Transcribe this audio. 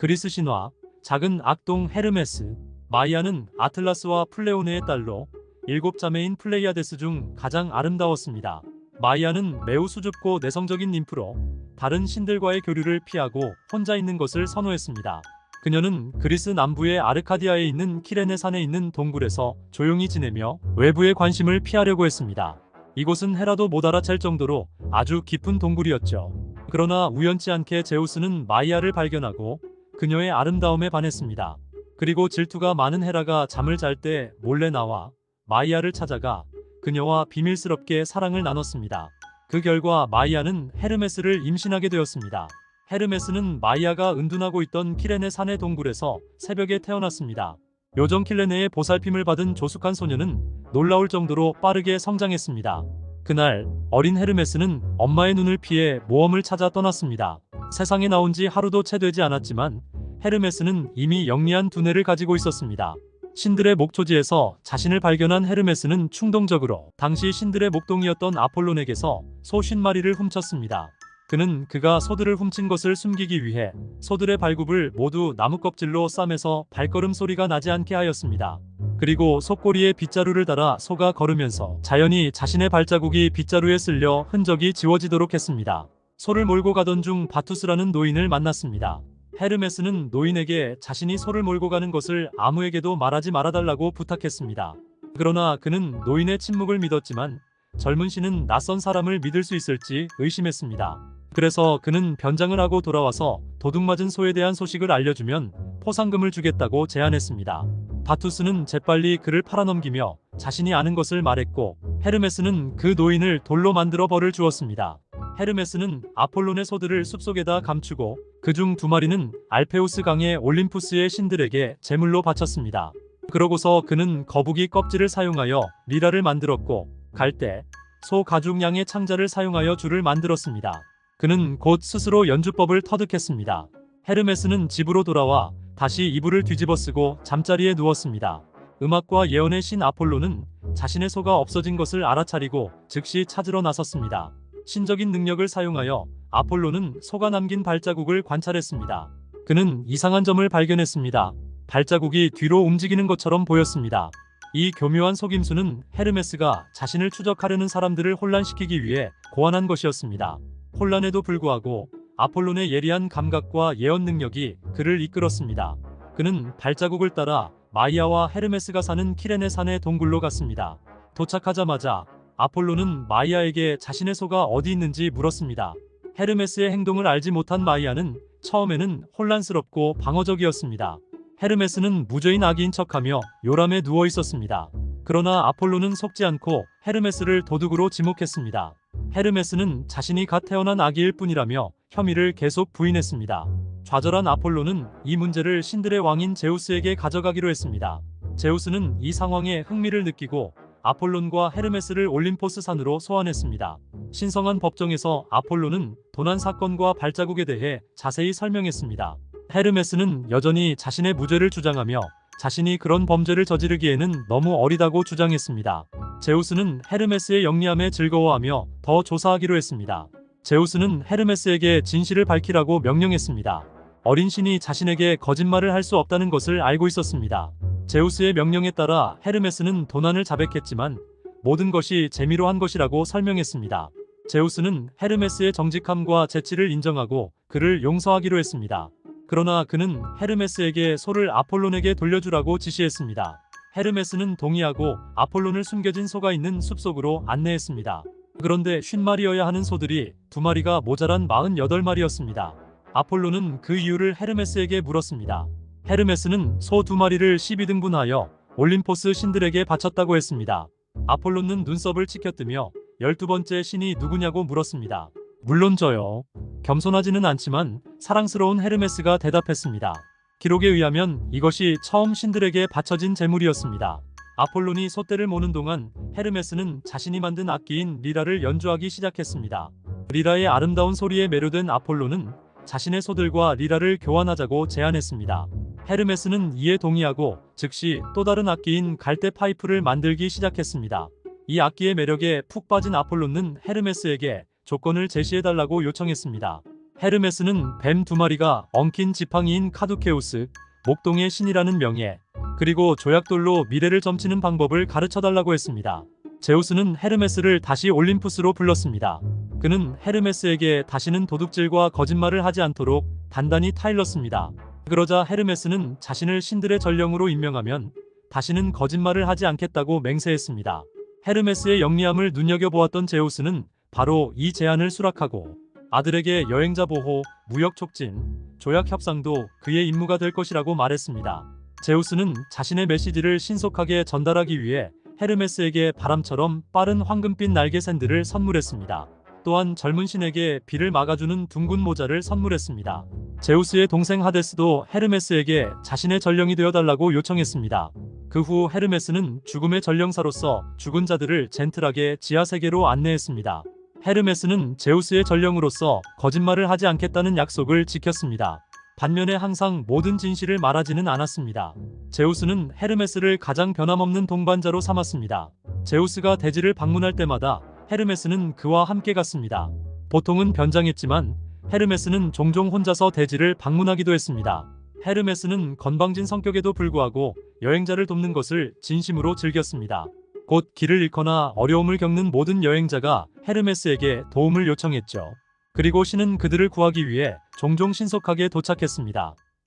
그리스 신화, 작은 악동 헤르메스. 마이아는 아틀라스와 플레오네의 딸로 7자매인 플레이아데스 중 가장 아름다웠습니다. 마이아는 매우 수줍고 내성적인 ним프로 다른 신들과의 교류를 피하고 혼자 있는 것을 선호했습니다. 그녀는 그리스 남부의 아르카디아에 있는 키레네 산에 있는 동굴에서 조용히 지내며 외부의 관심을 피하려고 했습니다. 이곳은 헤라도 못 알아챌 정도로 아주 깊은 동굴이었죠. 그러나 우연치 않게 제우스는 마이아를 발견하고 그녀의 아름다움에 반했습니다. 그리고 질투가 많은 헤라가 잠을 잘 때 몰래 나와 마이아를 찾아가 그녀와 비밀스럽게 사랑을 나눴습니다. 그 결과 마이아는 헤르메스를 임신하게 되었습니다. 헤르메스는 마이아가 은둔하고 있던 키레네 산의 동굴에서 새벽에 태어났습니다. 요정 킬레네의 보살핌을 받은 조숙한 소녀는 놀라울 정도로 빠르게 성장했습니다. 그날 어린 헤르메스는 엄마의 눈을 피해 모험을 찾아 떠났습니다. 세상에 나온 지 하루도 채 되지 않았지만 헤르메스는 이미 영리한 두뇌를 가지고 있었습니다. 신들의 목초지에서 자신을 발견한 헤르메스는 충동적으로 당시 신들의 목동이었던 아폴론에게서 소 50마리를 훔쳤습니다. 그는 그가 소들을 훔친 것을 숨기기 위해 소들의 발굽을 모두 나뭇껍질로 싸매서 발걸음 소리가 나지 않게 하였습니다. 그리고 소꼬리에 빗자루를 달아 소가 걸으면서 자연히 자신의 발자국이 빗자루에 쓸려 흔적이 지워지도록 했습니다. 소를 몰고 가던 중 바투스라는 노인을 만났습니다. 헤르메스는 노인에게 자신이 소를 몰고 가는 것을 아무에게도 말하지 말아달라고 부탁했습니다. 그러나 그는 노인의 침묵을 믿었지만 젊은 신은 낯선 사람을 믿을 수 있을지 의심했습니다. 그래서 그는 변장을 하고 돌아와서 도둑맞은 소에 대한 소식을 알려주면 포상금을 주겠다고 제안했습니다. 바투스는 재빨리 그를 팔아넘기며 자신이 아는 것을 말했고 헤르메스는 그 노인을 돌로 만들어 벌을 주었습니다. 헤르메스는 아폴론의 소들을 숲속에다 감추고 그중 2마리는 알페우스 강의 올림푸스의 신들에게 제물로 바쳤습니다. 그러고서 그는 거북이 껍질을 사용하여 리라를 만들었고 갈대, 소 가죽 양의 창자를 사용하여 줄을 만들었습니다. 그는 곧 스스로 연주법을 터득했습니다. 헤르메스는 집으로 돌아와 다시 이불을 뒤집어 쓰고 잠자리에 누웠습니다. 음악과 예언의 신 아폴로는 자신의 소가 없어진 것을 알아차리고 즉시 찾으러 나섰습니다. 신적인 능력을 사용하여 아폴로는 소가 남긴 발자국을 관찰했습니다. 그는 이상한 점을 발견했습니다. 발자국이 뒤로 움직이는 것처럼 보였습니다. 이 교묘한 속임수는 헤르메스가 자신을 추적하려는 사람들을 혼란시키기 위해 고안한 것이었습니다. 혼란에도 불구하고 아폴론의 예리한 감각과 예언 능력이 그를 이끌었습니다. 그는 발자국을 따라 마이아와 헤르메스가 사는 키레네 산의 동굴로 갔습니다. 도착하자마자 아폴로는 마이아에게 자신의 소가 어디 있는지 물었습니다. 헤르메스의 행동을 알지 못한 마이아는 처음에는 혼란스럽고 방어적이었습니다. 헤르메스는 무죄인 아기인 척하며 요람에 누워 있었습니다. 그러나 아폴로는 속지 않고 헤르메스를 도둑으로 지목했습니다. 헤르메스는 자신이 갓 태어난 아기일 뿐이라며 혐의를 계속 부인했습니다. 좌절한 아폴로는 이 문제를 신들의 왕인 제우스에게 가져가기로 했습니다. 제우스는 이 상황에 흥미를 느끼고 아폴론과 헤르메스를 올림포스 산으로 소환했습니다. 신성한 법정에서 아폴로는 도난 사건과 발자국에 대해 자세히 설명했습니다. 헤르메스는 여전히 자신의 무죄를 주장하며 자신이 그런 범죄를 저지르기에는 너무 어리다고 주장했습니다. 제우스는 헤르메스의 영리함에 즐거워하며 더 조사하기로 했습니다. 제우스는 헤르메스에게 진실을 밝히라고 명령했습니다. 어린 신이 자신에게 거짓말을 할 수 없다는 것을 알고 있었습니다. 제우스의 명령에 따라 헤르메스는 도난을 자백했지만 모든 것이 재미로 한 것이라고 설명했습니다. 제우스는 헤르메스의 정직함과 재치를 인정하고 그를 용서하기로 했습니다. 그러나 그는 헤르메스에게 소를 아폴론에게 돌려주라고 지시했습니다. 헤르메스는 동의하고 아폴론을 숨겨진 소가 있는 숲속으로 안내했습니다. 그런데 50마리여야 하는 소들이 2마리가 모자란 48마리였습니다. 아폴론은 그 이유를 헤르메스에게 물었습니다. 헤르메스는 소 2마리를 12등분하여 올림포스 신들에게 바쳤다고 했습니다. 아폴론은 눈썹을 치켜뜨며 12번째 신이 누구냐고 물었습니다. 물론 저요. 겸손하지는 않지만 사랑스러운 헤르메스가 대답했습니다. 기록에 의하면 이것이 처음 신들에게 바쳐진 제물이었습니다. 아폴론이 소떼를 모는 동안 헤르메스는 자신이 만든 악기인 리라를 연주하기 시작했습니다. 리라의 아름다운 소리에 매료된 아폴론은 자신의 소들과 리라를 교환하자고 제안했습니다. 헤르메스는 이에 동의하고 즉시 또 다른 악기인 갈대 파이프를 만들기 시작했습니다. 이 악기의 매력에 푹 빠진 아폴론은 헤르메스에게 조건을 제시해달라고 요청했습니다. 헤르메스는 뱀 2마리가 엉킨 지팡이인 카두케우스, 목동의 신이라는 명예, 그리고 조약돌로 미래를 점치는 방법을 가르쳐달라고 했습니다. 제우스는 헤르메스를 다시 올림푸스로 불렀습니다. 그는 헤르메스에게 다시는 도둑질과 거짓말을 하지 않도록 단단히 타일렀습니다. 그러자 헤르메스는 자신을 신들의 전령으로 임명하면 다시는 거짓말을 하지 않겠다고 맹세했습니다. 헤르메스의 영리함을 눈여겨보았던 제우스는 바로 이 제안을 수락하고 아들에게 여행자 보호, 무역 촉진, 조약 협상도 그의 임무가 될 것이라고 말했습니다. 제우스는 자신의 메시지를 신속하게 전달하기 위해 헤르메스에게 바람처럼 빠른 황금빛 날개 샌들을 선물했습니다. 또한 젊은 신에게 비를 막아주는 둥근 모자를 선물했습니다. 제우스의 동생 하데스도 헤르메스에게 자신의 전령이 되어달라고 요청했습니다. 그 후 헤르메스는 죽음의 전령사로서 죽은 자들을 젠틀하게 지하세계로 안내했습니다. 헤르메스는 제우스의 전령으로서 거짓말을 하지 않겠다는 약속을 지켰습니다. 반면에 항상 모든 진실을 말하지는 않았습니다. 제우스는 헤르메스를 가장 변함없는 동반자로 삼았습니다. 제우스가 대지를 방문할 때마다 헤르메스는 그와 함께 갔습니다. 보통은 변장했지만 헤르메스는 종종 혼자서 대지를 방문하기도 했습니다. 헤르메스는 건방진 성격에도 불구하고 여행자를 돕는 것을 진심으로 즐겼습니다. 곧 길을 잃거나 어려움을 겪는 모든 여행자가 헤르메스에게 도움을 요청했죠. 그리고 신은 그들을 구하기 위해 종종 신속하게 도착했습니다.